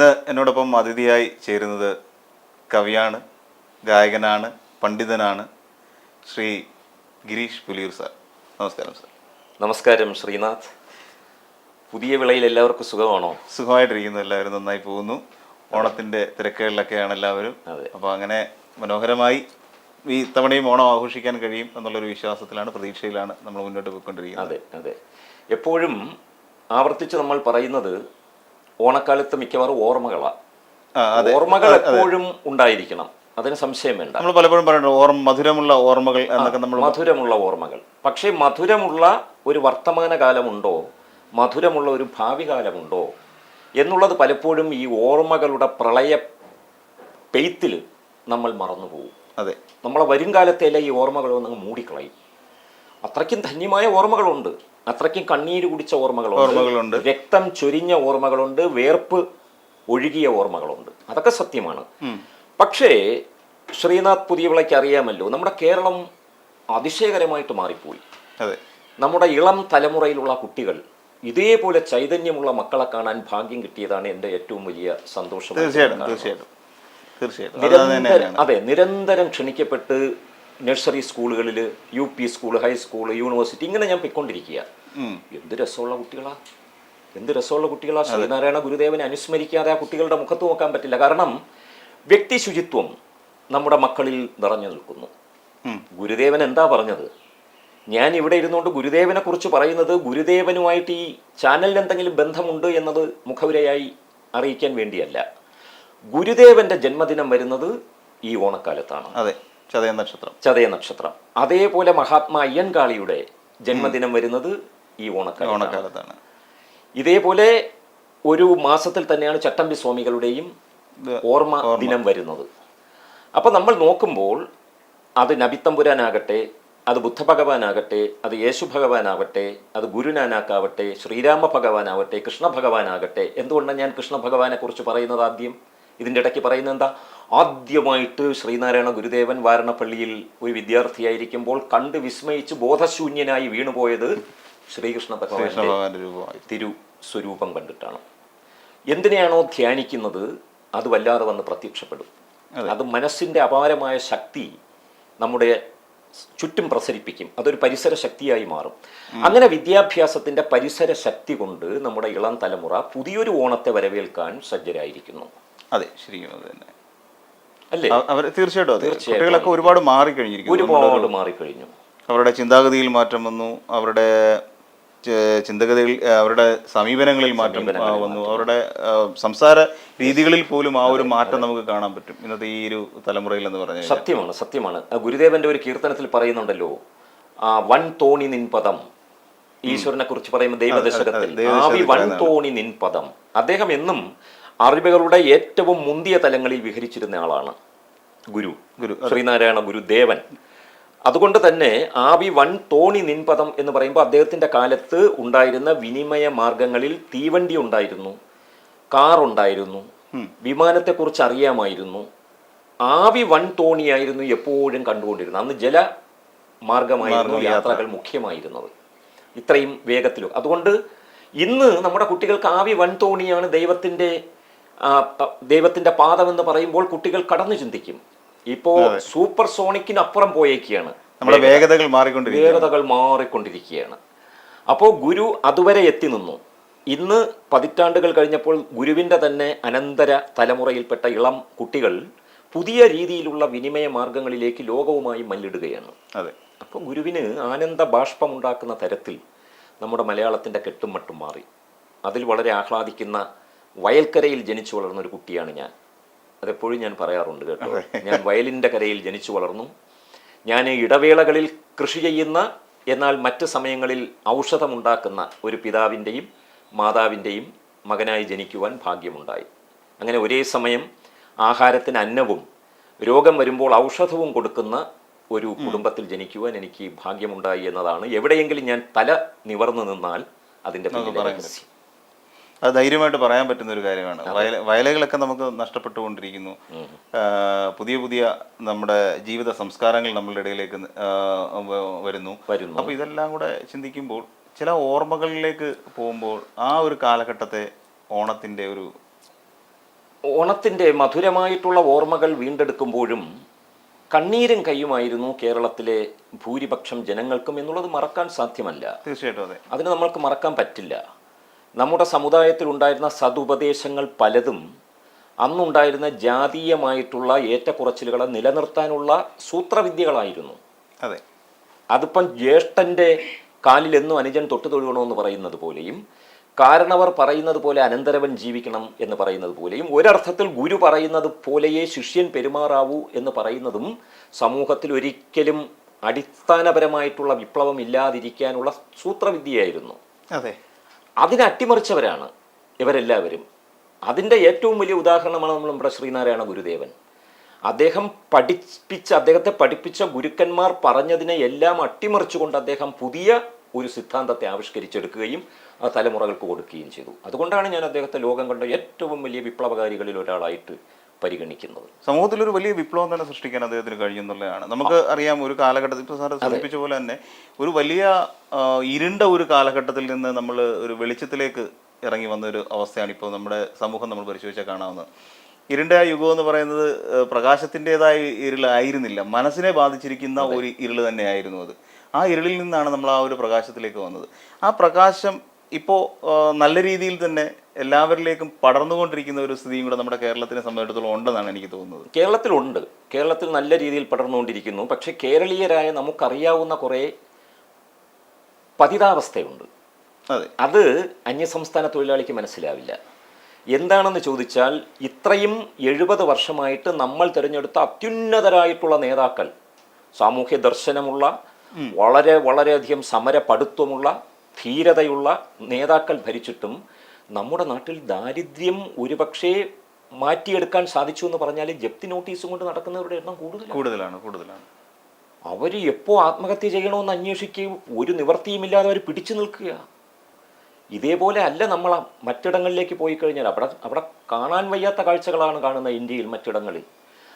ഇന്ന് എന്നോടൊപ്പം അതിഥിയായി ചേരുന്നത് കവിയാണ്, ഗായകനാണ്, പണ്ഡിതനാണ് ശ്രീ ഗിരീഷ് പുലിയൂർ സാർ. നമസ്കാരം സാർ. നമസ്കാരം ശ്രീനാഥ്. പുതിയ വിളയിൽ എല്ലാവർക്കും സുഖമാണോ? സുഖമായിട്ടിരിക്കുന്നു, എല്ലാവരും നന്നായി പോകുന്നു. ഓണത്തിൻ്റെ തിരക്കുകളിലൊക്കെയാണ് എല്ലാവരും. അപ്പോൾ അങ്ങനെ മനോഹരമായി ഈ തവണയും ഓണം ആഘോഷിക്കാൻ കഴിയും എന്നുള്ളൊരു വിശ്വാസത്തിലാണ്, പ്രതീക്ഷയിലാണ് നമ്മൾ മുന്നോട്ട് പോയിക്കൊണ്ടിരിക്കുന്നത്. അതെ, എപ്പോഴും ആവർത്തിച്ച് നമ്മൾ പറയുന്നത് ഓണക്കാലത്ത് മിക്കവാറും ഓർമ്മകളാണ്. ഓർമ്മകൾ എപ്പോഴും ഉണ്ടായിരിക്കണം, അതിന് സംശയം വേണ്ട. നമ്മൾ പലപ്പോഴും പറയുന്നത് മധുരമുള്ള ഓർമ്മകൾ എന്നൊക്കെ നമ്മൾ മധുരമുള്ള ഓർമ്മകൾ. പക്ഷേ മധുരമുള്ള ഒരു വർത്തമാനകാലമുണ്ടോ, മധുരമുള്ള ഒരു ഭാവി കാലമുണ്ടോ എന്നുള്ളത് പലപ്പോഴും ഈ ഓർമ്മകളുടെ പ്രളയ പെയ്ത്തിൽ നമ്മൾ മറന്നുപോകും. അതെ, നമ്മളെ വരും കാലത്തെല്ലാം ഈ ഓർമ്മകളൊന്നും മൂടിക്കളയും. അത്രയ്ക്കും ധന്യമായ ഓർമ്മകളുണ്ട്, അത്രയ്ക്കും കണ്ണീര് കുടിച്ച ഓർമ്മകളുണ്ട്, രക്തം ചൊരിഞ്ഞ ഓർമ്മകളുണ്ട്, വേർപ്പ് ഒഴുകിയ ഓർമ്മകളുണ്ട്. അതൊക്കെ സത്യമാണ്. പക്ഷേ ശ്രീനാഥ് പുതിയവിളയ്ക്ക് അറിയാമല്ലോ, നമ്മുടെ കേരളം അതിശയകരമായിട്ട് മാറിപ്പോയി. നമ്മുടെ ഇളം തലമുറയിലുള്ള കുട്ടികൾ ഇതേപോലെ ചൈതന്യമുള്ള മക്കളെ കാണാൻ ഭാഗ്യം കിട്ടിയതാണ് എൻ്റെ ഏറ്റവും വലിയ സന്തോഷം. അതെ, നിരന്തരം ക്ഷണിക്കപ്പെട്ട് നഴ്സറി സ്കൂളുകളിൽ, UP സ്കൂൾ, ഹൈസ്കൂൾ, യൂണിവേഴ്സിറ്റി, ഇങ്ങനെ ഞാൻ പൊയ്ക്കൊണ്ടിരിക്കുക. എന്ത് രസമുള്ള കുട്ടികളാ. ശ്രീനാരായണ ഗുരുദേവനെ അനുസ്മരിക്കാതെ ആ കുട്ടികളുടെ മുഖത്ത് നോക്കാൻ പറ്റില്ല. കാരണം വ്യക്തി ശുചിത്വം നമ്മുടെ മക്കളിൽ നിറഞ്ഞു നിൽക്കുന്നു. ഗുരുദേവൻ എന്താ പറഞ്ഞത്? ഞാൻ ഇവിടെ ഇരുന്നുകൊണ്ട് ഗുരുദേവനെ കുറിച്ച് പറയുന്നത് ഗുരുദേവനുമായിട്ട് ഈ ചാനലിന് എന്തെങ്കിലും ബന്ധമുണ്ട് എന്നത് മുഖവുരയായി അറിയിക്കാൻ വേണ്ടിയല്ല. ഗുരുദേവന്റെ ജന്മദിനം വരുന്നത് ഈ ഓണക്കാലത്താണ്. അതെ, ചതയ നക്ഷത്രം. അതേപോലെ മഹാത്മാ അയ്യൻകാളിയുടെ ജന്മദിനം വരുന്നത് ഈ ഓണക്കാലത്താണ്. ഇതേപോലെ ഒരു മാസത്തിൽ തന്നെയാണ് ചട്ടമ്പി സ്വാമികളുടെയും ഓർമ്മ ദിനം വരുന്നത്. അപ്പം നമ്മൾ നോക്കുമ്പോൾ അത് നബിത്തമ്പുരാനാകട്ടെ, അത് ബുദ്ധഭഗവാനാകട്ടെ, അത് യേശു ഭഗവാനാവട്ടെ, അത് ഗുരുനാനാക്കാവട്ടെ, ശ്രീരാമ ഭഗവാനാവട്ടെ, കൃഷ്ണ ഭഗവാനാകട്ടെ. എന്തുകൊണ്ടാണ് ഞാൻ കൃഷ്ണ ഭഗവാനെ കുറിച്ച് പറയുന്നത് ആദ്യം? ഇതിൻ്റെ ഇടയ്ക്ക് പറയുന്നത് എന്താ? ആദ്യമായിട്ട് ശ്രീനാരായണ ഗുരുദേവൻ വാരണപ്പള്ളിയിൽ ഒരു വിദ്യാർത്ഥിയായിരിക്കുമ്പോൾ കണ്ട് വിസ്മയിച്ച് ബോധശൂന്യനായി വീണുപോയത് ശ്രീകൃഷ്ണ ഭഗവാന്റെ തിരു സ്വരൂപം കണ്ടിട്ടാണ്. എന്തിനെയാണോ ധ്യാനിക്കുന്നത് അത് വല്ലാതെ വന്ന് പ്രത്യക്ഷപ്പെടും. അത് മനസ്സിൻ്റെ അപാരമായ ശക്തി നമ്മുടെ ചുറ്റും പ്രസരിപ്പിക്കും. അതൊരു പരിസര ശക്തിയായി മാറും. അങ്ങനെ വിദ്യാഭ്യാസത്തിന്റെ പരിസര ശക്തി കൊണ്ട് നമ്മുടെ ഇളം തലമുറ പുതിയൊരു ഓണത്തെ വരവേൽക്കാൻ സജ്ജരായിരിക്കുന്നു. അതെ, ശരിക്കും അത് തന്നെ അല്ലേ? തീർച്ചയായിട്ടും കുട്ടികളൊക്കെ ഒരുപാട് മാറിക്കഴിഞ്ഞു. അവരുടെ ചിന്താഗതിയിൽ മാറ്റം വന്നു, അവരുടെ ചിന്തഗതിയിൽ, അവരുടെ സമീപനങ്ങളിൽ മാറ്റം വന്നു, അവരുടെ സംസാര രീതികളിൽ പോലും ആ ഒരു മാറ്റം നമുക്ക് കാണാൻ പറ്റും ഇന്നത്തെ ഈ ഒരു തലമുറയിൽ എന്ന് പറഞ്ഞാൽ. സത്യമാണ്. ഗുരുദേവന്റെ ഒരു കീർത്തനത്തിൽ പറയുന്നുണ്ടല്ലോ, വൻ തോണി നിൻ പദം. ഈശ്വരനെ കുറിച്ച് പറയുമ്പോൾ ദൈവദശകത്തിൽ വൻ തോണി നിൻ പദം. അദ്ദേഹം എന്നും അറിവുകളുടെ ഏറ്റവും മുന്തിയ തലങ്ങളിൽ വിഹരിച്ചിരുന്ന ആളാണ് ഗുരു ശ്രീനാരായണ ഗുരുദേവൻ. അതുകൊണ്ട് തന്നെ ആവി വൻ തോണി നിൻപദം എന്ന് പറയുമ്പോൾ അദ്ദേഹത്തിൻ്റെ കാലത്ത് ഉണ്ടായിരുന്ന വിനിമയ മാർഗങ്ങളിൽ തീവണ്ടി ഉണ്ടായിരുന്നു, കാർ ഉണ്ടായിരുന്നു, വിമാനത്തെക്കുറിച്ച് അറിയാമായിരുന്നു. ആവി വൻ തോണിയായിരുന്നു എപ്പോഴും കണ്ടുകൊണ്ടിരുന്നത്. അന്ന് ജലമാർഗമായിരുന്നു യാത്രകൾ മുഖ്യമായിരുന്നത്, ഇത്രയും വേഗത്തിലും. അതുകൊണ്ട് ഇന്ന് നമ്മുടെ കുട്ടികൾക്ക് ആവി വൻ തോണിയാണ് ദൈവത്തിൻ്റെ പാദമെന്ന് പറയുമ്പോൾ കുട്ടികൾ കടന്നു ചിന്തിക്കും. ഇപ്പോ സൂപ്പർ സോണിക്കിനപ്പുറം പോയേക്കാണ്, വേഗതകൾ മാറിക്കൊണ്ടിരിക്കുകയാണ്. അപ്പോൾ ഗുരു അതുവരെ എത്തി നിന്നു. ഇന്ന് പതിറ്റാണ്ടുകൾ കഴിഞ്ഞപ്പോൾ ഗുരുവിൻ്റെ തന്നെ അനന്തര തലമുറയിൽപ്പെട്ട ഇളം കുട്ടികൾ പുതിയ രീതിയിലുള്ള വിനിമയ മാർഗങ്ങളിലേക്ക് ലോകവുമായി മല്ലിടുകയാണ്. അപ്പോൾ ഗുരുവിന് ആനന്ദ ബാഷ്പമുണ്ടാക്കുന്ന തരത്തിൽ നമ്മുടെ മലയാളത്തിൻ്റെ കെട്ടും മട്ടും മാറി. അതിൽ വളരെ ആഹ്ലാദിക്കുന്ന വയൽക്കരയിൽ ജനിച്ചു വളർന്ന ഒരു കുട്ടിയാണ് ഞാൻ. അതെപ്പോഴും ഞാൻ പറയാറുണ്ട് കേട്ടോ. ഞാൻ വയലിൻ്റെ കരയിൽ ജനിച്ചു വളർന്നു. ഞാൻ ഇടവേളകളിൽ കൃഷി ചെയ്യുന്ന, എന്നാൽ മറ്റ് സമയങ്ങളിൽ ഔഷധമുണ്ടാക്കുന്ന ഒരു പിതാവിൻ്റെയും മാതാവിൻ്റെയും മകനായി ജനിക്കുവാൻ ഭാഗ്യമുണ്ടായി. അങ്ങനെ ഒരേ സമയം ആഹാരത്തിന് അന്നവും രോഗം വരുമ്പോൾ ഔഷധവും കൊടുക്കുന്ന ഒരു കുടുംബത്തിൽ ജനിക്കുവാൻ എനിക്ക് ഭാഗ്യമുണ്ടായി എന്നതാണ് എവിടെയെങ്കിലും ഞാൻ തല നിവർന്നു നിന്നാൽ അതിൻ്റെ രഹസ്യം. അത് ധൈര്യമായിട്ട് പറയാൻ പറ്റുന്ന ഒരു കാര്യമാണ്. വയലുകളൊക്കെ നമുക്ക് നഷ്ടപ്പെട്ടുകൊണ്ടിരിക്കുന്നു. പുതിയ നമ്മുടെ ജീവിത സംസ്കാരങ്ങൾ നമ്മളുടെ ഇടയിലേക്ക് വരുന്നു. അപ്പോൾ ഇതെല്ലാം കൂടെ ചിന്തിക്കുമ്പോൾ ചില ഓർമ്മകളിലേക്ക് പോകുമ്പോൾ ആ ഒരു കാലഘട്ടത്തെ ഓണത്തിൻ്റെ ഒരു ഓണത്തിൻ്റെ മധുരമായിട്ടുള്ള ഓർമ്മകൾ വീണ്ടെടുക്കുമ്പോഴും കണ്ണീരും കയ്യുമായിരുന്നു കേരളത്തിലെ ഭൂരിപക്ഷം ജനങ്ങൾക്കും എന്നുള്ളത് മറക്കാൻ സാധ്യമല്ല. തീർച്ചയായിട്ടും അതെ. അതിന് നമ്മൾക്ക് മറക്കാൻ പറ്റില്ല. നമ്മുടെ സമുദായത്തിൽ ഉണ്ടായിരുന്ന സതുപദേശങ്ങൾ പലതും അന്നുണ്ടായിരുന്ന ജാതീയമായിട്ടുള്ള ഏറ്റക്കുറച്ചിലുകളെ നിലനിർത്താനുള്ള സൂത്രവിദ്യകളായിരുന്നു. അതെ. അതിപ്പം ജ്യേഷ്ഠൻ്റെ കാലിലെന്നും അനുജൻ തൊട്ടു തൊഴുകണമെന്ന് പറയുന്നത് പോലെയും കാരണവർ പറയുന്നത് പോലെ അനന്തരവൻ ജീവിക്കണം എന്ന് പറയുന്നത് പോലെയും ഒരർത്ഥത്തിൽ ഗുരു പറയുന്നത് പോലെയേ ശിഷ്യൻ പെരുമാറാവൂ എന്ന് പറയുന്നതും സമൂഹത്തിൽ ഒരിക്കലും അടിസ്ഥാനപരമായിട്ടുള്ള വിപ്ലവം ഇല്ലാതിരിക്കാനുള്ള സൂത്രവിദ്യയായിരുന്നു. അതെ. അതിനെ അട്ടിമറിച്ചവരാണ് ഇവരെല്ലാവരും. അതിൻ്റെ ഏറ്റവും വലിയ ഉദാഹരണമാണ് നമ്മുടെ ശ്രീനാരായണ ഗുരുദേവൻ. അദ്ദേഹത്തെ പഠിപ്പിച്ച ഗുരുക്കന്മാർ പറഞ്ഞതിനെ എല്ലാം അട്ടിമറിച്ചുകൊണ്ട് അദ്ദേഹം പുതിയ ഒരു സിദ്ധാന്തത്തെ ആവിഷ്കരിച്ചെടുക്കുകയും ആ തലമുറകൾക്ക് കൊടുക്കുകയും ചെയ്തു. അതുകൊണ്ടാണ് ഞാൻ അദ്ദേഹത്തെ ലോകം കണ്ട ഏറ്റവും വലിയ വിപ്ലവകാരികളിൽ ഒരാളായിട്ട് പരിഗണിക്കുന്നത്. സമൂഹത്തിലൊരു വലിയ വിപ്ലവം തന്നെ സൃഷ്ടിക്കാൻ അദ്ദേഹത്തിന് കഴിയുന്നുള്ളതാണ്. നമുക്ക് അറിയാം, ഒരു കാലഘട്ടത്തിൽ ഇപ്പോൾ സാറ് സൂചിപ്പിച്ച പോലെ തന്നെ ഒരു വലിയ ഇരുണ്ട ഒരു കാലഘട്ടത്തിൽ നിന്ന് നമ്മൾ ഒരു വെളിച്ചത്തിലേക്ക് ഇറങ്ങി വന്ന ഒരു അവസ്ഥയാണ് ഇപ്പോൾ നമ്മുടെ സമൂഹം നമ്മൾ പരിശോധിച്ചാൽ കാണാവുന്നത്. ഇരുണ്ട യുഗം എന്ന് പറയുന്നത് പ്രകാശത്തിൻ്റെതായ ഇരുളായിരുന്നില്ല, മനസ്സിനെ ബാധിച്ചിരിക്കുന്ന ഒരു ഇരുൾ തന്നെയായിരുന്നു അത്. ആ ഇരുളിൽ നിന്നാണ് നമ്മൾ ആ ഒരു പ്രകാശത്തിലേക്ക് വന്നത്. ആ പ്രകാശം ഇപ്പോൾ നല്ല രീതിയിൽ തന്നെ എല്ലാവരിലേക്കും പടർന്നുകൊണ്ടിരിക്കുന്ന ഒരു സ്ഥിതിയും കൂടെ നമ്മുടെ കേരളത്തിനെ സംബന്ധിച്ചിടത്തോളം ഉണ്ടെന്നാണ് എനിക്ക് തോന്നുന്നത്. കേരളത്തിലുണ്ട്. കേരളത്തിൽ നല്ല രീതിയിൽ പടർന്നുകൊണ്ടിരിക്കുന്നു. പക്ഷേ കേരളീയരായ നമുക്കറിയാവുന്ന കുറേ പതിതാവസ്ഥയുണ്ട്. അത് അന്യസംസ്ഥാന തൊഴിലാളിക്ക് മനസ്സിലാവില്ല. എന്താണെന്ന് ചോദിച്ചാൽ, ഇത്രയും 70 വർഷമായിട്ട് നമ്മൾ തിരഞ്ഞെടുത്ത അത്യുന്നതരായിട്ടുള്ള നേതാക്കൾ, സാമൂഹ്യ ദർശനമുള്ള, വളരെ വളരെയധികം സമരപടുത്വമുള്ള, ധീരതയുള്ള നേതാക്കൾ ഭരിച്ചിട്ടും നമ്മുടെ നാട്ടിൽ ദാരിദ്ര്യം ഒരുപക്ഷേ മാറ്റിയെടുക്കാൻ സാധിച്ചു എന്ന് പറഞ്ഞാൽ ജപ്തി നോട്ടീസും കൊണ്ട് നടക്കുന്നവരുടെ എണ്ണം കൂടുതലാണ്. അവർ എപ്പോൾ ആത്മഹത്യ ചെയ്യണമെന്ന് അന്വേഷിക്കുകയും ഒരു നിവൃത്തിയുമില്ലാതെ അവർ പിടിച്ചു നിൽക്കുക. ഇതേപോലെ അല്ല നമ്മൾ മറ്റിടങ്ങളിലേക്ക് പോയി കഴിഞ്ഞാൽ അവിടെ കാണാൻ വയ്യാത്ത കാഴ്ചകളാണ് കാണുന്നത് ഇന്ത്യയിൽ മറ്റിടങ്ങളിൽ.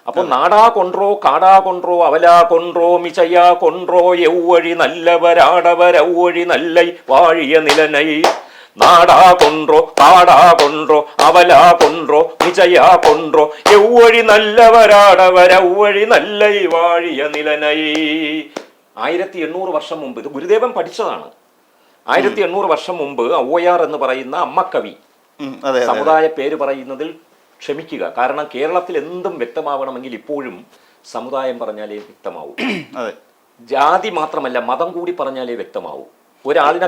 അപ്പോൾ നാടാ കൊണ്ട്രോ, കാടാ കൊണ്ട്രോ, അവലാ കൊണ്ട്രോ, മിചയാ കൊണ്ട്രോ, എവ്വഴി നല്ലവരാടവരവ്വഴി നല്ലൈ വാഴിയ നിലനൈ. നാടാ കൊണ്ട്രോ, കാടാ കൊണ്ട്രോ, അവലാ കൊണ്ട്രോ, മിചയാ കൊണ്ട്രോ, എവ്വഴി നല്ലവരാടവരവ്വഴി നല്ലൈ വാഴിയ നിലനൈ. 1800 വർഷം മുമ്പ് ഇത് ഗുരുദേവൻ പഠിച്ചതാണ്. 1800 വർഷം മുമ്പ് OR എന്ന് പറയുന്ന അമ്മക്കവി സമുദായ പേര് പറയുന്നതിൽ ക്ഷമിക്കുക. കാരണം കേരളത്തിൽ എന്തും വ്യക്തമാവണമെങ്കിൽ ഇപ്പോഴും സമുദായം പറഞ്ഞാലേ വ്യക്തമാവൂ. ജാതി മാത്രമല്ല, മതം കൂടി പറഞ്ഞാലേ വ്യക്തമാവൂ. ഒരാളിനെ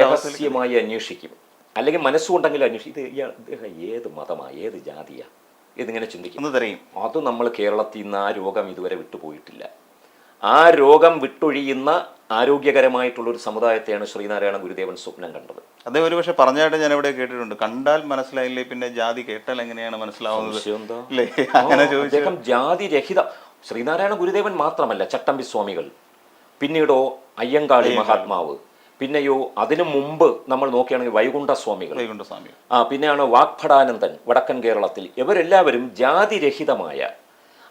രഹസ്യമായി അന്വേഷിക്കും, അല്ലെങ്കിൽ മനസ്സുകൊണ്ടെങ്കിലും അന്വേഷിക്കും. ഇദ്ദേഹം ഏത് മതമാ, ഏത് ജാതിയാ, ഇതിങ്ങനെ ചിന്തിക്കും. അത് നമ്മൾ കേരളത്തിൽ നിന്ന് ആ രോഗം ഇതുവരെ വിട്ടുപോയിട്ടില്ല. ആ രോഗം വിട്ടൊഴിയുന്ന ആരോഗ്യകരമായിട്ടുള്ളൊരു സമുദായത്തെയാണ് ശ്രീനാരായണ ഗുരുദേവൻ സ്വപ്നം കണ്ടത്. അതേ ഒരു പക്ഷെ പറഞ്ഞായിട്ട് ഞാൻ ഇവിടെ കേട്ടിട്ടുണ്ട്, കണ്ടാൽ മനസ്സിലായില്ലേ പിന്നെ ജാതി കേട്ടാൽ എങ്ങനെയാണ് മനസ്സിലാവുന്നത്. അദ്ദേഹം ജാതി രഹിത. ശ്രീനാരായണ ഗുരുദേവൻ മാത്രമല്ല, ചട്ടമ്പി സ്വാമികൾ, പിന്നീടോ അയ്യങ്കാളി മഹാത്മാവ്, പിന്നെയോ അതിനു മുമ്പ് നമ്മൾ നോക്കുകയാണെങ്കിൽ വൈകുണ്ഠ സ്വാമികൾ, പിന്നെയാണ് വാഗ്ഭടാനന്ദൻ വടക്കൻ കേരളത്തിൽ. ഇവരെല്ലാവരും ജാതിരഹിതമായ,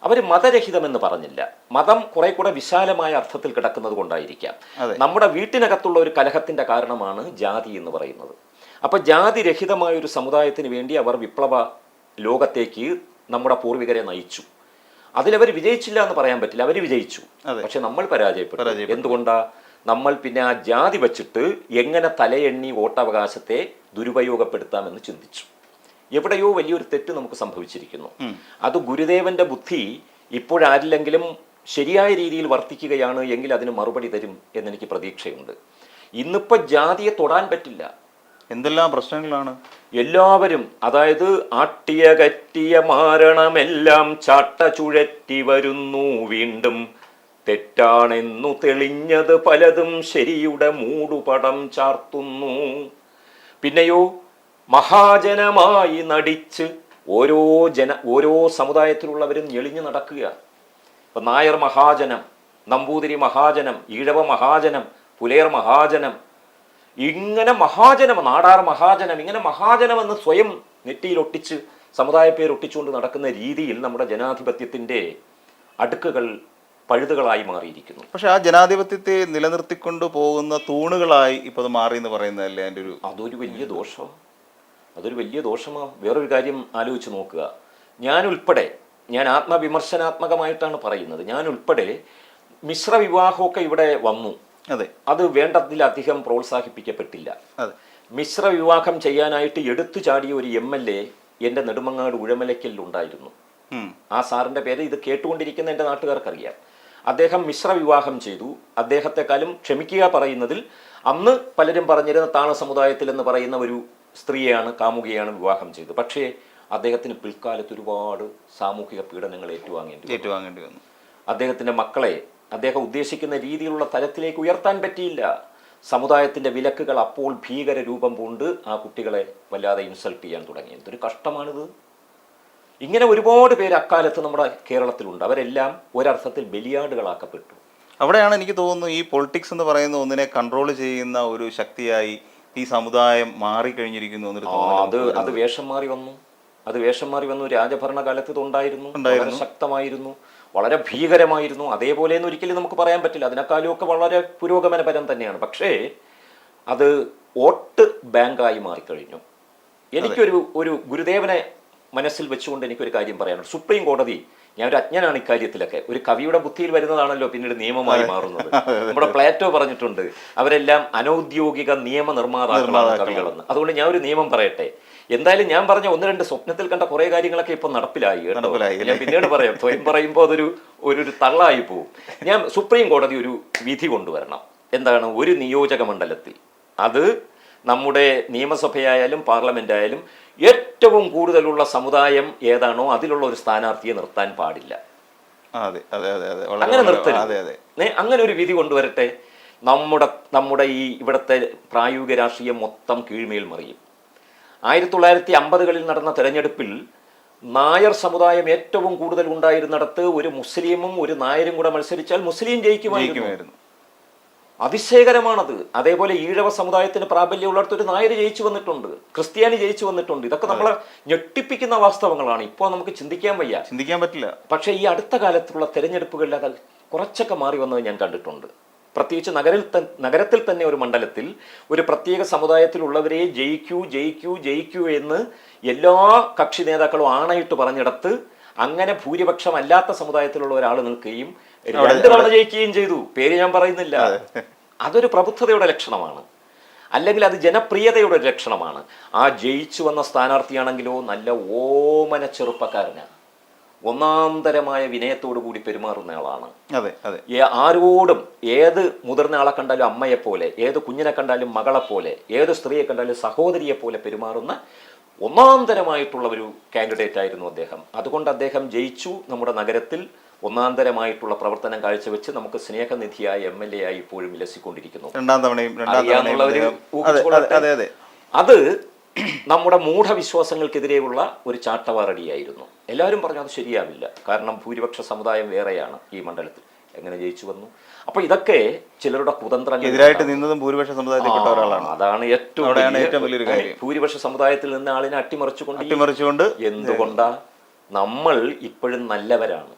അവർ മതരഹിതമെന്ന് പറഞ്ഞില്ല. മതം കുറെ കൂടെ വിശാലമായ അർത്ഥത്തിൽ കിടക്കുന്നത് കൊണ്ടായിരിക്കാം. നമ്മുടെ വീട്ടിനകത്തുള്ള ഒരു കലഹത്തിന്റെ കാരണമാണ് ജാതി എന്ന് പറയുന്നത്. അപ്പൊ ജാതിരഹിതമായ ഒരു സമുദായത്തിന് വേണ്ടി അവർ വിപ്ലവ ലോകത്തേക്ക് നമ്മുടെ പൂർവികരെ നയിച്ചു. അതിലവർ വിജയിച്ചില്ല എന്ന് പറയാൻ പറ്റില്ല, അവർ വിജയിച്ചു. പക്ഷെ നമ്മൾ പരാജയപ്പെട്ടു. എന്തുകൊണ്ടാ? നമ്മൾ പിന്നെ ആ ജാതി വച്ചിട്ട് എങ്ങനെ തലയെണ്ണി വോട്ടവകാശത്തെ ദുരുപയോഗപ്പെടുത്താമെന്ന് ചിന്തിച്ചു. എവിടെയോ വലിയൊരു തെറ്റ് നമുക്ക് സംഭവിച്ചിരിക്കുന്നു. അത് ഗുരുദേവന്റെ ബുദ്ധി ഇപ്പോഴാരില്ലെങ്കിലും ശരിയായ രീതിയിൽ വർത്തിക്കുകയാണ് എങ്കിൽ അതിന് മറുപടി തരും എന്നെനിക്ക് പ്രതീക്ഷയുണ്ട്. ഇന്നിപ്പോ ജാതിയെ തൊടാൻ പറ്റില്ല. എന്തെല്ലാം പ്രശ്നങ്ങളാണ് എല്ലാവരും. അതായത് ആട്ടിയ കറ്റിയ മാരണമെല്ലാം ചാട്ട ചുഴറ്റി വരുന്നു വീണ്ടും. തെറ്റാണെന്നു തെളിഞ്ഞത് പലതും ശരിയുടെ മൂടുപടം ചാർത്തുന്നു. പിന്നെയോ മഹാജനമായി നടിച്ച് ഓരോ സമുദായത്തിലുള്ളവരും ഞെളിഞ്ഞു നടക്കുക. ഇപ്പം നായർ മഹാജനം, നമ്പൂതിരി മഹാജനം, ഈഴവ മഹാജനം, പുലയർ മഹാജനം, ഇങ്ങനെ മഹാജനം, നാടാർ മഹാജനം, ഇങ്ങനെ മഹാജനമെന്ന് സ്വയം നെറ്റിയിലൊട്ടിച്ച് സമുദായ പേരൊട്ടിച്ചുകൊണ്ട് നടക്കുന്ന രീതിയിൽ നമ്മുടെ ജനാധിപത്യത്തിൻ്റെ അടുക്കുകൾ പഴുതുകളായി മാറിയിരിക്കുന്നു. പക്ഷെ ആ ജനാധിപത്യത്തെ നിലനിർത്തിക്കൊണ്ട് പോകുന്ന തൂണുകളായി ഇപ്പോൾ അത് മാറി എന്ന് പറയുന്നതല്ലേ അതിൻ്റെ ഒരു അതൊരു വലിയ ദോഷം. അതൊരു വലിയ ദോഷമാണ്. വേറൊരു കാര്യം ആലോചിച്ച് നോക്കുക. ഞാൻ ആത്മവിമർശനാത്മകമായിട്ടാണ് പറയുന്നത്. ഞാൻ ഉൾപ്പെടെ മിശ്ര വിവാഹമൊക്കെ ഇവിടെ വന്നു. അതെ, അത് വേണ്ടതിലധികം പ്രോത്സാഹിപ്പിക്കപ്പെട്ടില്ല. അതെ. മിശ്ര വിവാഹം ചെയ്യാനായിട്ട് എടുത്തു ചാടിയ ഒരു MLA എൻ്റെ നെടുമങ്ങാട് ഉഴമലയ്ക്കലുണ്ടായിരുന്നു. ആ സാറിൻ്റെ പേര് ഇത് കേട്ടുകൊണ്ടിരിക്കുന്ന എൻ്റെ നാട്ടുകാർക്കറിയാം. അദ്ദേഹം മിശ്ര വിവാഹം ചെയ്തു. അദ്ദേഹത്തെക്കാളും ക്ഷമിക്കുക പറയുന്നതിൽ അന്ന് പലരും പറഞ്ഞിരുന്ന താണ സമുദായത്തിൽ എന്ന് പറയുന്ന ഒരു സ്ത്രീയാണ്, കാമുകിയാണ് വിവാഹം ചെയ്തത്. പക്ഷേ അദ്ദേഹത്തിന് പിൽക്കാലത്ത് ഒരുപാട് സാമൂഹിക പീഡനങ്ങൾ ഏറ്റുവാങ്ങേണ്ടി വന്നു. അദ്ദേഹത്തിൻ്റെ മക്കളെ അദ്ദേഹം ഉദ്ദേശിക്കുന്ന രീതിയിലുള്ള തലത്തിലേക്ക് ഉയർത്താൻ പറ്റിയില്ല. സമുദായത്തിൻ്റെ വിലക്കുകൾ അപ്പോൾ ഭീകര രൂപം പൂണ്ട് ആ കുട്ടികളെ വല്ലാതെ ഇൻസൾട്ട് ചെയ്യാൻ തുടങ്ങി. എന്തൊരു കഷ്ടമാണിത്. ഇങ്ങനെ ഒരുപാട് പേര് അക്കാലത്ത് നമ്മുടെ കേരളത്തിലുണ്ട്. അവരെല്ലാം ഒരർത്ഥത്തിൽ ബലിയാടുകളാക്കപ്പെട്ടു. അവിടെയാണ് എനിക്ക് തോന്നുന്നു ഈ പൊളിറ്റിക്സ് എന്ന് പറയുന്ന ഒന്നിനെ കൺട്രോൾ ചെയ്യുന്ന ഒരു ശക്തിയായി ഈ സമുദായം മാറിക്കഴിഞ്ഞിരിക്കുന്നു എന്നൊരു തോന്നൽ. അത് വേഷം മാറി വന്നു. രാജഭരണകാലത്ത് ഇതുണ്ടായിരുന്നു, വളരെ ശക്തമായിരുന്നു, വളരെ ഭീകരമായിരുന്നു. അതേപോലെയെന്ന് ഒരിക്കലും നമുക്ക് പറയാൻ പറ്റില്ല. അതിനേക്കാളും ഒക്കെ വളരെ പുരോഗമനപരം തന്നെയാണ്. പക്ഷേ അത് വോട്ട് ബാങ്കായി മാറിക്കഴിഞ്ഞു. ഒരു ഗുരുദേവനെ മനസ്സിൽ വെച്ചുകൊണ്ട് എനിക്കൊരു കാര്യം പറയാനുണ്ട്. സുപ്രീം കോടതി, ഞാൻ ഒരു അജ്ഞനാണ് ഇക്കാര്യത്തിലൊക്കെ, ഒരു കവിയുടെ ബുദ്ധിയിൽ വരുന്നതാണല്ലോ പിന്നീട് നിയമമായി മാറുന്നത്. നമ്മുടെ പ്ലേറ്റോ പറഞ്ഞിട്ടുണ്ട്, അവരെല്ലാം അനൗദ്യോഗിക നിയമനിർമ്മാതാക്കളാണ് കവികളെന്ന്. അതുകൊണ്ട് ഞാൻ ഒരു നിയമം പറയട്ടെ. എന്തായാലും ഞാൻ പറഞ്ഞ 1-2 സ്വപ്നത്തിൽ കണ്ട കുറെ കാര്യങ്ങളൊക്കെ ഇപ്പൊ നടപ്പിലായി. ഞാൻ പിന്നീട് പറയാം. സ്വയം പറയുമ്പോൾ അതൊരു തള്ളായി പോവും. ഞാൻ സുപ്രീം കോടതി ഒരു വിധി കൊണ്ടുവരണം. എന്താണ്? ഒരു നിയോജക മണ്ഡലത്തിൽ, അത് നമ്മുടെ നിയമസഭയായാലും പാർലമെന്റ് ആയാലും, ഏറ്റവും കൂടുതലുള്ള സമുദായം ഏതാണോ അതിലുള്ള ഒരു സ്ഥാനാർത്ഥിയെ നിർത്താൻ പാടില്ല. അങ്ങനെ നിർത്തരുത്. അങ്ങനെ ഒരു വിധി കൊണ്ടുവരട്ടെ. നമ്മുടെ ഈ ഇവിടുത്തെ പ്രായോഗിക രാഷ്ട്രീയം മൊത്തം കീഴ്മേൽ മറിയും. 1950-കളിൽ നടന്ന തെരഞ്ഞെടുപ്പിൽ നായർ സമുദായം ഏറ്റവും കൂടുതൽ ഉണ്ടായിരുന്നിടത്ത് ഒരു മുസ്ലിമും ഒരു നായരും കൂടെ മത്സരിച്ചാൽ മുസ്ലിം ജയിക്കുമായിരുന്നു. അതിശയകരമാണത്. അതേപോലെ ഈഴവ സമുദായത്തിന് പ്രാബല്യമുള്ളിടത്ത് ഒരു നായർ ജയിച്ചു വന്നിട്ടുണ്ട്, ക്രിസ്ത്യാനി ജയിച്ചു വന്നിട്ടുണ്ട്. ഇതൊക്കെ നമ്മളെ ഞെട്ടിപ്പിക്കുന്ന വാസ്തവങ്ങളാണ്. ഇപ്പോൾ നമുക്ക് ചിന്തിക്കാൻ പറ്റില്ല. പക്ഷേ ഈ അടുത്ത കാലത്തുള്ള തെരഞ്ഞെടുപ്പുകളിൽ അത് കുറച്ചൊക്കെ മാറി വന്നത് ഞാൻ കണ്ടിട്ടുണ്ട്. പ്രത്യേകിച്ച് നഗരത്തിൽ തന്നെ ഒരു മണ്ഡലത്തിൽ ഒരു പ്രത്യേക സമുദായത്തിലുള്ളവരെ ജയിക്കൂ എന്ന് എല്ലാ കക്ഷി നേതാക്കളും ആണയിട്ട് പറഞ്ഞിടത്ത് അങ്ങനെ ഭൂരിപക്ഷം അല്ലാത്ത സമുദായത്തിലുള്ള ഒരാൾ നിൽക്കുകയും 2 തവണ ജയിക്കുകയും ചെയ്തു. പേര് ഞാൻ പറയുന്നില്ല. അതൊരു പ്രബുദ്ധതയുടെ ലക്ഷണമാണ്, അല്ലെങ്കിൽ അത് ജനപ്രിയതയുടെ ഒരു ലക്ഷണമാണ്. ആ ജയിച്ചു വന്ന സ്ഥാനാർത്ഥിയാണെങ്കിലോ നല്ല ഓമന ചെറുപ്പക്കാരനാണ്, ഒന്നാന്തരമായ വിനയത്തോടു കൂടി പെരുമാറുന്ന ആളാണ്. ആരോടും, ഏത് മുതിർന്ന ആളെ കണ്ടാലും അമ്മയെപ്പോലെ, ഏത് കുഞ്ഞിനെ കണ്ടാലും മകളെപ്പോലെ, ഏത് സ്ത്രീയെ കണ്ടാലും സഹോദരിയെ പോലെ പെരുമാറുന്ന ഒന്നാന്തരമായിട്ടുള്ള ഒരു കാൻഡിഡേറ്റ് ആയിരുന്നു അദ്ദേഹം. അതുകൊണ്ട് അദ്ദേഹം ജയിച്ചു. നമ്മുടെ നഗരത്തിൽ ഒന്നാന്തരമായിട്ടുള്ള പ്രവർത്തനം കാഴ്ചവെച്ച് നമുക്ക് സ്നേഹനിധിയായ MLA ആയി ഇപ്പോഴും വിലസിക്കൊണ്ടിരിക്കുന്നു. അത് നമ്മുടെ മൂഢവിശ്വാസങ്ങൾക്കെതിരെയുള്ള ഒരു ചാട്ടവാറടിയായിരുന്നു. എല്ലാവരും പറഞ്ഞു അത് ശരിയാവില്ല, കാരണം ഭൂരിപക്ഷ സമുദായം വേറെയാണ് ഈ മണ്ഡലത്തിൽ. എങ്ങനെ ജയിച്ചു വന്നു? അപ്പൊ ഇതൊക്കെ ചിലരുടെ കുതന്ത്രങ്ങളായിട്ട് നിന്നതും ഭൂരിപക്ഷ സമുദായത്തിൽപ്പെട്ട ഒരാളാണ്. അതാണ് ഏറ്റവും വലിയൊരു കാര്യം. ഭൂരിപക്ഷ സമുദായത്തിൽ നിന്ന് ആളിനെ അട്ടിമറിച്ചുകൊണ്ട് എന്തുകൊണ്ടാ? നമ്മൾ ഇപ്പോഴും നല്ലവരാണ്.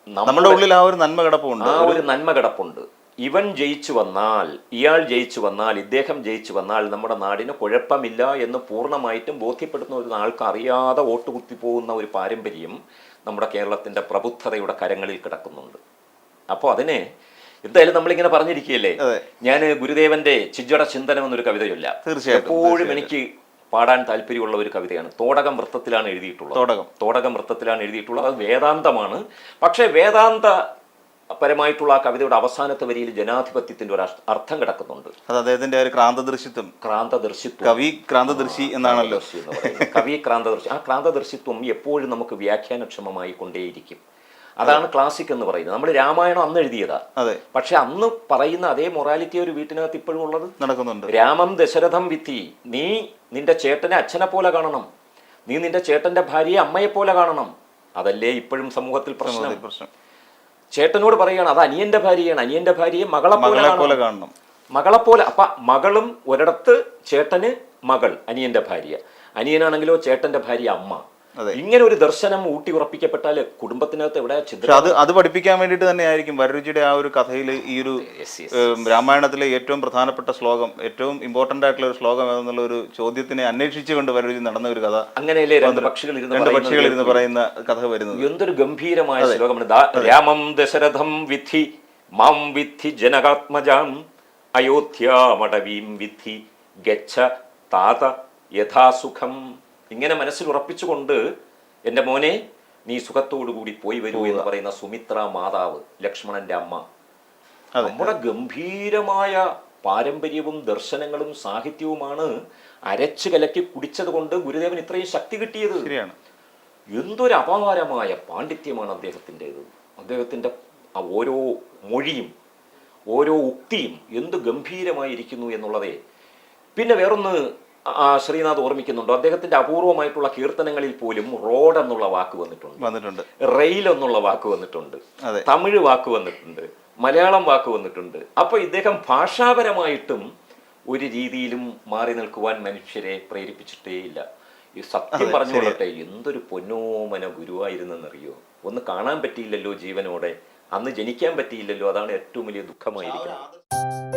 നമ്മുടെ ഉള്ളിൽ ആ ഒരു നന്മ കിടപ്പുണ്ട്. ഇവൻ ജയിച്ചു വന്നാൽ, ഇയാൾ ജയിച്ചു വന്നാൽ, ഇദ്ദേഹം ജയിച്ചു വന്നാൽ നമ്മുടെ നാടിന് കുഴപ്പമില്ല എന്ന് പൂർണ്ണമായിട്ടും ബോധ്യപ്പെടുന്ന ഒരു ആൾക്ക് അറിയാതെ വോട്ട് കുത്തിപ്പോകുന്ന ഒരു പാരമ്പര്യം നമ്മുടെ കേരളത്തിന്റെ പ്രബുദ്ധതയുടെ കരങ്ങളിൽ കിടക്കുന്നുണ്ട്. അപ്പോൾ അതിനെ എന്തായാലും നമ്മളിങ്ങനെ പറഞ്ഞിരിക്കുകയല്ലേ. ഞാൻ ഗുരുദേവന്റെ ചിജ്ജട ചിന്തനം എന്നൊരു കവിത ചൊല്ലാം. എപ്പോഴും എനിക്ക് പാടാൻ താല്പര്യമുള്ള ഒരു കവിതയാണ്. തോടകം വൃത്തത്തിലാണ് എഴുതിയിട്ടുള്ളത്. അത് വേദാന്തമാണ്. പക്ഷേ വേദാന്ത പരമായിട്ടുള്ള ആ കവിതയുടെ അവസാനത്തെ വരിയിൽ ജനാധിപത്യത്തിന്റെ ഒരു അർത്ഥം കിടക്കുന്നുണ്ട്. അത് അദ്ദേഹത്തിന്റെ ഒരു ക്രാന്തദർശിത്വം, കവി ക്രാന്തദർശി എന്നാണല്ലോ കവി ക്രാന്തദർശി. ആ ക്രാന്തദർശിത്വം എപ്പോഴും നമുക്ക് വ്യാഖ്യാനക്ഷമമായി കൊണ്ടേയിരിക്കും. അതാണ് ക്ലാസിക് എന്ന് പറയുന്നത്. നമ്മൾ രാമായണം അന്ന് എഴുതിയതാ, പക്ഷെ അന്ന് പറയുന്ന അതേ മൊറാലിറ്റി ഒരു വീട്ടിനകത്ത് ഇപ്പോഴും ഉള്ളത് നടക്കുന്നുണ്ട്. രാമം ദശരഥം വിധി, നീ നിന്റെ ചേട്ടനെ അച്ഛനെ പോലെ കാണണം, നീ നിന്റെ ചേട്ടന്റെ ഭാര്യയെ അമ്മയെ പോലെ കാണണം. അതല്ലേ ഇപ്പോഴും സമൂഹത്തിൽ പ്രശ്നം. ചേട്ടനോട് പറയുകയാണ് അത് അനിയന്റെ ഭാര്യയാണ്, അനിയന്റെ ഭാര്യയെ മകളെ പോലെ കാണണം, മകളെ പോലെ. അപ്പൊ മകളും ഒരിടത്ത് ചേട്ടന് മകൾ, അനിയന്റെ ഭാര്യ, അനിയനാണെങ്കിലോ ചേട്ടന്റെ ഭാര്യ അമ്മ. അതെ. ഇങ്ങനെ ഒരു ദർശനം ഊട്ടി ഉറപ്പിക്കപ്പെട്ടാൽ കുടുംബത്തിനകത്ത് എവിടെ പക്ഷെ അത് പഠിപ്പിക്കാൻ വേണ്ടിയിട്ട് തന്നെയായിരിക്കും വരരുചിയുടെ ആ ഒരു കഥയിൽ ഈ ഒരു രാമായണത്തിലെ ഏറ്റവും പ്രധാനപ്പെട്ട ശ്ലോകം, ഏറ്റവും ഇമ്പോർട്ടന്റ് ആയിട്ടുള്ള ഒരു ശ്ലോകം എന്നുള്ള ഒരു ചോദ്യത്തിനെ അന്വേഷിച്ചുകൊണ്ട് വരരുചി നടന്ന ഒരു കഥ. അങ്ങനെയല്ലേ രണ്ട് പക്ഷികൾ ഇരുന്ന് പറയുന്ന കഥ വരുന്നത്. എന്തൊരു ഗംഭീരമായ ശ്ലോകമാണ്. രാമം ദശരഥം വിധി മാം വിധി ജനകാത്മജാം അയോധ്യാമടവീം വിധി ഗച്ഛ താത യഥാസുഖം. ഇങ്ങനെ മനസ്സിൽ ഉറപ്പിച്ചുകൊണ്ട് എൻ്റെ മോനെ നീ സുഖത്തോടുകൂടി പോയി വരൂ എന്ന് പറയുന്ന സുമിത്ര മാതാവ്, ലക്ഷ്മണന്റെ അമ്മ. നമ്മുടെ ഗംഭീരമായ പാരമ്പര്യവും ദർശനങ്ങളും സാഹിത്യവുമാണ് അരച്ചു കലക്കി കുടിച്ചത് കൊണ്ട് ഗുരുദേവൻ ഇത്രയും ശക്തി കിട്ടിയത്. ശരിയാണ്. എന്തൊരു അപാരമായ പാണ്ഡിത്യമാണ് അദ്ദേഹത്തിൻ്റെത്. അദ്ദേഹത്തിൻ്റെ ഓരോ മൊഴിയും ഓരോ ഉക്തിയും എന്ത് ഗംഭീരമായിരിക്കുന്നു എന്നുള്ളതേ. പിന്നെ വേറൊന്ന് ശ്രീനാഥ് ഓർമ്മിക്കുന്നുണ്ടോ? അദ്ദേഹത്തിന്റെ അപൂർവമായിട്ടുള്ള കീർത്തനങ്ങളിൽ പോലും റോഡ് എന്നുള്ള വാക്ക് വന്നിട്ടുണ്ട്, റെയിൽ എന്നുള്ള വാക്ക് വന്നിട്ടുണ്ട്, തമിഴ് വാക്ക് വന്നിട്ടുണ്ട്, മലയാളം വാക്ക് വന്നിട്ടുണ്ട്. അപ്പൊ ഇദ്ദേഹം ഭാഷാപരമായിട്ടും ഒരു രീതിയിലും മാറി നിൽക്കുവാൻ മനുഷ്യരെ പ്രേരിപ്പിച്ചിട്ടേയില്ല. ഈ സത്യം പറഞ്ഞു കൊള്ളട്ടെ, എന്തൊരു പൊന്നോമന ഗുരുവായിരുന്നെന്നറിയോ. ഒന്ന് കാണാൻ പറ്റിയില്ലല്ലോ ജീവനോടെ, അന്ന് ജനിക്കാൻ പറ്റിയില്ലല്ലോ. അതാണ് ഏറ്റവും വലിയ ദുഃഖമായിരിക്കുന്നത്.